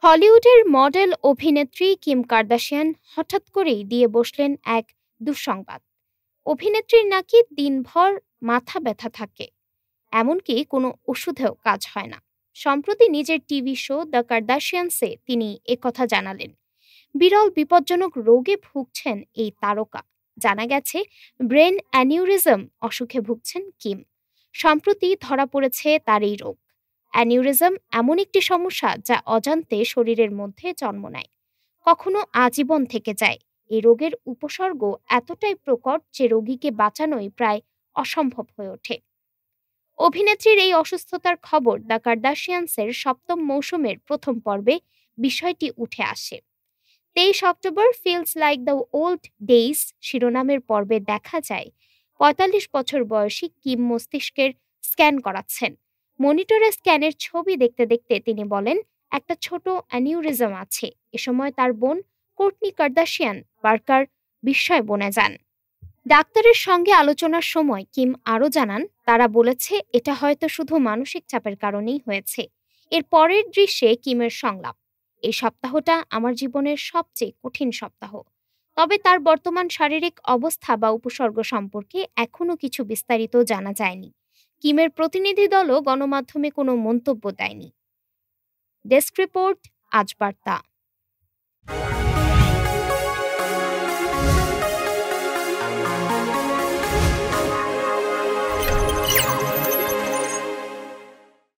হলিউডের মডেল অভিনেত্রী Kim Kardashian হঠাৎ করেই দিয়ে বসলেন এক দুঃসংবাদ। অভিনেত্রীর নাকি দিনভর মাথা ব্যথা থাকে, এমনকি কোনো ওষুধেও কাজ হয় না। সম্প্রতি নিজের টিভি শো দ্য কার্দাশিয়ানসে তিনি একথা জানালেন। বিরল বিপজ্জনক রোগে ভুগছেন এই তারকা। জানা গেছে ব্রেন অ্যানিউরিজম অসুখে ভুগছেন কিম। সম্প্রতি ধরা পড়েছে তার এই রোগ। অ্যানিউরিজম এমন একটি সমস্যা যা অজান্তে শরীরের মধ্যে জন্ম নেয়, কখনো আজীবন থেকে যায়। এই রোগের উপসর্গ এতটাই প্রকট যে রোগীকে বাঁচানোই প্রায় অসম্ভব হয়ে ওঠে। অভিনেত্রীর এই অসুস্থতার খবর দ্য কার্দাশিয়ানসের সপ্তম মৌসুমের প্রথম পর্বে বিষয়টি উঠে আসে। 23 October feels like the old days শিরোনামের পর্বে দেখা যায় ৪৫ বছর বয়সী কিম মস্তিষ্কের স্ক্যান করাচ্ছেন। মনিটরে স্ক্যানের ছবি দেখতে দেখতে তিনি বলেন, একটা ছোট অ্যানিউরিজম আছে। এ সময় তার বোন কোর্টনি কার্দাশিয়ান বার্কার বিস্ময় বনে যান। ডাক্তারের সঙ্গে আলোচনার সময় কিম আরও জানান, তারা বলেছে এটা হয়তো শুধু মানসিক চাপের কারণেই হয়েছে। এর পরের দৃশ্যে কিমের সংলাপ, এই সপ্তাহটা আমার জীবনের সবচেয়ে কঠিন সপ্তাহ। তবে তার বর্তমান শারীরিক অবস্থা বা উপসর্গ সম্পর্কে এখনও কিছু বিস্তারিত জানা যায়নি। কিমের প্রতিনিধি দলও গণমাধ্যমে কোনো মন্তব্য দেয়নি। ডেস্ক রিপোর্ট, আজ বার্তা।